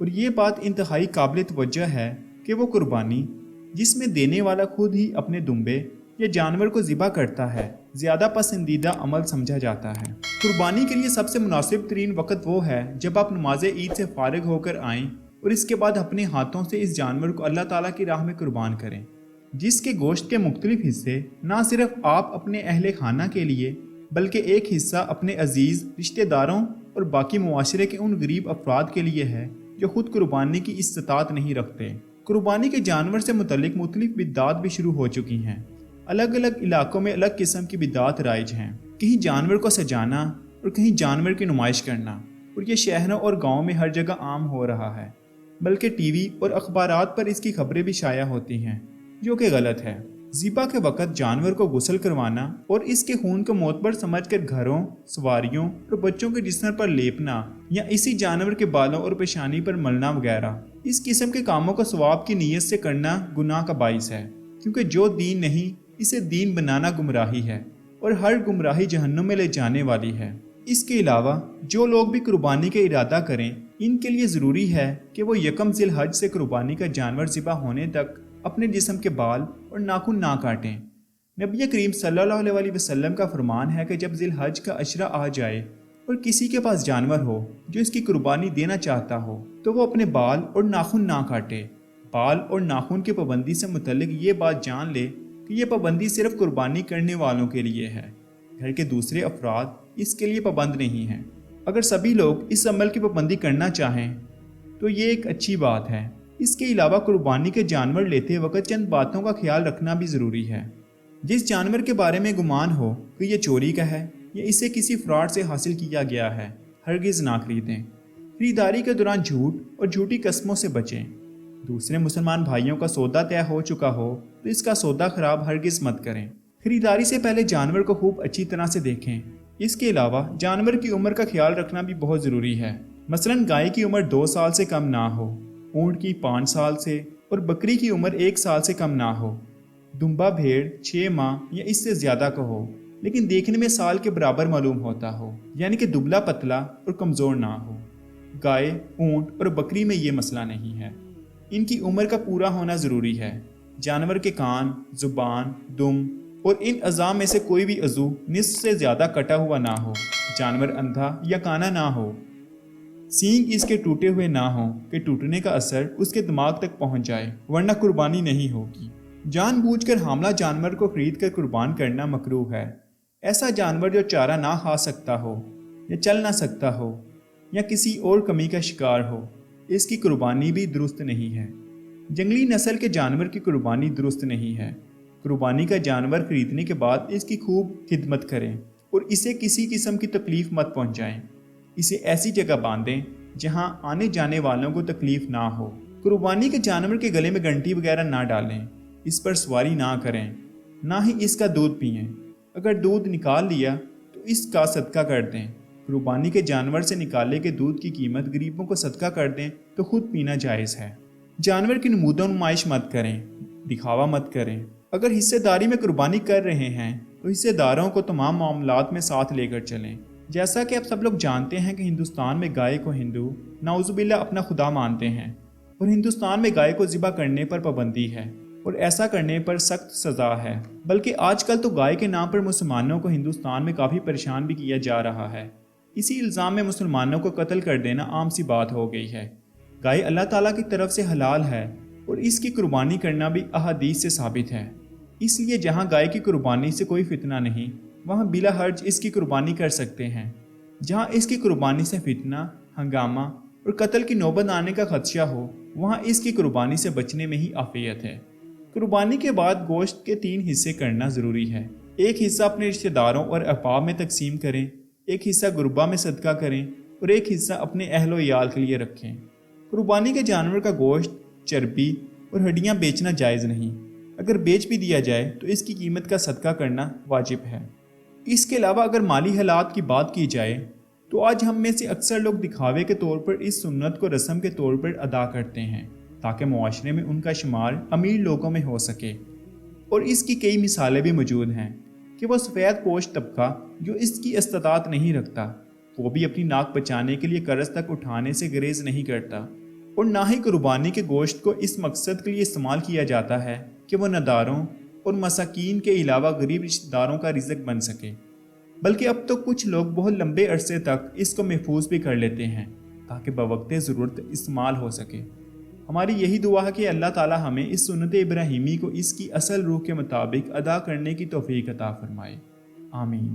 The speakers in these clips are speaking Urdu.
اور یہ بات انتہائی قابل توجہ ہے کہ وہ قربانی جس میں دینے والا خود ہی اپنے دمبے یا جانور کو ذبح کرتا ہے زیادہ پسندیدہ عمل سمجھا جاتا ہے۔ قربانی کے لیے سب سے مناسب ترین وقت وہ ہے جب آپ نماز عید سے فارغ ہو کر آئیں اور اس کے بعد اپنے ہاتھوں سے اس جانور کو اللہ تعالیٰ کی راہ میں قربان کریں، جس کے گوشت کے مختلف حصے نہ صرف آپ اپنے اہل خانہ کے لیے بلکہ ایک حصہ اپنے عزیز رشتہ داروں اور باقی معاشرے کے ان غریب افراد کے لیے ہے جو خود قربانی کی استطاعت نہیں رکھتے۔ قربانی کے جانور سے متعلق مختلف بدعات بھی شروع ہو چکی ہیں۔ الگ الگ علاقوں میں الگ قسم کی بدعات رائج ہیں، کہیں جانور کو سجانا اور کہیں جانور کی نمائش کرنا، اور یہ شہروں اور گاؤں میں ہر جگہ عام ہو رہا ہے، بلکہ ٹی وی اور اخبارات پر اس کی خبریں بھی شائع ہوتی ہیں، جو کہ غلط ہے۔ ذبح کے وقت جانور کو غسل کروانا اور اس کے خون کو معتبر سمجھ کر گھروں، سواریوں اور بچوں کے جسم پر لیپنا یا اسی جانور کے بالوں اور پیشانی پر ملنا وغیرہ اس قسم کے کاموں کو ثواب کی نیت سے کرنا گناہ کا باعث ہے، کیونکہ جو دین نہیں اسے دین بنانا گمراہی ہے اور ہر گمراہی جہنم میں لے جانے والی ہے۔ اس کے علاوہ جو لوگ بھی قربانی کا ارادہ کریں ان کے لیے ضروری ہے کہ وہ یکم ذی الحج سے قربانی کا جانور ذبح ہونے تک اپنے جسم کے بال اور ناخن نہ کاٹیں۔ نبی کریم صلی اللہ علیہ وسلم کا فرمان ہے کہ جب ذی الحج کا عشرہ آ جائے اور کسی کے پاس جانور ہو جو اس کی قربانی دینا چاہتا ہو تو وہ اپنے بال اور ناخن نہ کاٹے۔ بال اور ناخن کی پابندی سے متعلق یہ بات جان لے کہ یہ پابندی صرف قربانی کرنے والوں کے لیے ہے، گھر کے دوسرے افراد اس کے لیے پابند نہیں ہیں۔ اگر سبھی لوگ اس عمل کی پابندی کرنا چاہیں تو یہ ایک اچھی بات ہے۔ اس کے علاوہ قربانی کے جانور لیتے وقت چند باتوں کا خیال رکھنا بھی ضروری ہے۔ جس جانور کے بارے میں گمان ہو کہ یہ چوری کا ہے یا اسے کسی فراڈ سے حاصل کیا گیا ہے، ہرگز نہ خریدیں۔ خریداری کے دوران جھوٹ اور جھوٹی قسموں سے بچیں۔ دوسرے مسلمان بھائیوں کا سودا طے ہو چکا ہو تو اس کا سودا خراب ہرگز مت کریں۔ خریداری سے پہلے جانور کو خوب اچھی طرح سے دیکھیں۔ اس کے علاوہ جانور کی عمر کا خیال رکھنا بھی بہت ضروری ہے۔ مثلا گائے کی عمر 2 سال سے کم نہ ہو، اونٹ کی 5 سال سے اور بکری کی عمر 1 سال سے کم نہ ہو۔ دمبا بھیڑ 6 ماہ یا اس سے زیادہ کا ہو لیکن دیکھنے میں سال کے برابر معلوم ہوتا ہو، یعنی کہ دبلا پتلا اور کمزور نہ ہو۔ گائے، اونٹ اور بکری میں یہ مسئلہ نہیں ہے، ان کی عمر کا پورا ہونا ضروری ہے۔ جانور کے کان، زبان، دم اور ان اعضاء میں سے کوئی بھی عضو نصف سے زیادہ کٹا ہوا نہ ہو۔ جانور اندھا یا کانا نہ ہو۔ سینگ اس کے ٹوٹے ہوئے نہ ہوں کہ ٹوٹنے کا اثر اس کے دماغ تک پہنچ جائے ورنہ قربانی نہیں ہوگی۔ جان بوجھ کر حاملہ جانور کو خرید کر قربان کرنا مکروہ ہے۔ ایسا جانور جو چارہ نہ کھا سکتا ہو یا چل نہ سکتا ہو یا کسی اور کمی کا شکار ہو، اس کی قربانی بھی درست نہیں ہے۔ جنگلی نسل کے جانور کی قربانی درست نہیں ہے۔ قربانی کا جانور خریدنے کے بعد اس کی خوب خدمت کریں اور اسے کسی قسم کی تکلیف مت پہنچائیں۔ اسے ایسی جگہ باندھیں جہاں آنے جانے والوں کو تکلیف نہ ہو۔ قربانی کے جانور کے گلے میں گھنٹی وغیرہ نہ ڈالیں، اس پر سواری نہ کریں، نہ ہی اس کا دودھ پئیں۔ اگر دودھ نکال لیا تو اس کا صدقہ کر دیں۔ قربانی کے جانور سے نکالے کے دودھ کی قیمت غریبوں کو صدقہ کر دیں تو خود پینا جائز ہے۔ جانور کی نمود و نمائش مت کریں، دکھاوا مت کریں۔ اگر حصہ داری میں قربانی کر رہے ہیں تو حصہ داروں کو تمام معاملات میں ساتھ لے کر چلیں۔ جیسا کہ آپ سب لوگ جانتے ہیں کہ ہندوستان میں گائے کو ہندو نعوذ باللہ اپنا خدا مانتے ہیں اور ہندوستان میں گائے کو ذبح کرنے پر پابندی ہے اور ایسا کرنے پر سخت سزا ہے۔ بلکہ آج کل تو گائے کے نام پر مسلمانوں کو ہندوستان میں کافی پریشان بھی کیا جا رہا ہے۔ اسی الزام میں مسلمانوں کو قتل کر دینا عام سی بات ہو گئی ہے۔ گائے اللہ تعالیٰ کی طرف سے حلال ہے اور اس کی قربانی کرنا بھی احادیث سے ثابت ہے۔ اس لیے جہاں گائے کی قربانی سے کوئی فتنہ نہیں وہاں بلا حرج اس کی قربانی کر سکتے ہیں۔ جہاں اس کی قربانی سے فتنہ، ہنگامہ اور قتل کی نوبت آنے کا خدشہ ہو وہاں اس کی قربانی سے بچنے میں ہی عافیت ہے۔ قربانی کے بعد گوشت کے 3 حصے کرنا ضروری ہے۔ ایک حصہ اپنے رشتہ داروں اور احباب میں تقسیم کریں، ایک حصہ غربا میں صدقہ کریں اور ایک حصہ اپنے اہل و عیال کے لیے رکھیں۔ قربانی کے جانور کا گوشت، چربی اور ہڈیاں بیچنا جائز نہیں۔ اگر بیچ بھی دیا جائے تو اس کی قیمت کا صدقہ کرنا واجب ہے۔ اس کے علاوہ اگر مالی حالات کی بات کی جائے تو آج ہم میں سے اکثر لوگ دکھاوے کے طور پر اس سنت کو رسم کے طور پر ادا کرتے ہیں تاکہ معاشرے میں ان کا شمار امیر لوگوں میں ہو سکے، اور اس کی کئی مثالیں بھی موجود ہیں کہ وہ سفید پوش طبقہ جو اس کی استطاعت نہیں رکھتا وہ بھی اپنی ناک بچانے کے لیے قرض تک اٹھانے سے گریز نہیں کرتا اور نہ ہی قربانی کے گوشت کو اس مقصد کے لیے استعمال کیا جاتا ہے کہ وہ نداروں اور مساکین کے علاوہ غریب رشتہ داروں کا رزق بن سکے، بلکہ اب تو کچھ لوگ بہت لمبے عرصے تک اس کو محفوظ بھی کر لیتے ہیں تاکہ بوقت ضرورت استعمال ہو سکے۔ ہماری یہی دعا ہے کہ اللہ تعالی ہمیں اس سنت ابراہیمی کو اس کی اصل روح کے مطابق ادا کرنے کی توفیق عطا فرمائے، آمین۔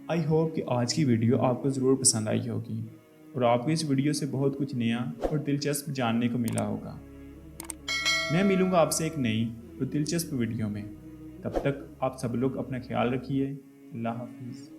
آئی ہوپ کہ آج کی ویڈیو آپ کو ضرور پسند آئی ہوگی اور آپ کو اس ویڈیو سے بہت کچھ نیا اور دلچسپ جاننے کو ملا ہوگا۔ میں ملوں گا آپ سے ایک نئی اور دلچسپ ویڈیو میں، تب تک آپ سب لوگ اپنا خیال رکھیے۔ اللہ حافظ۔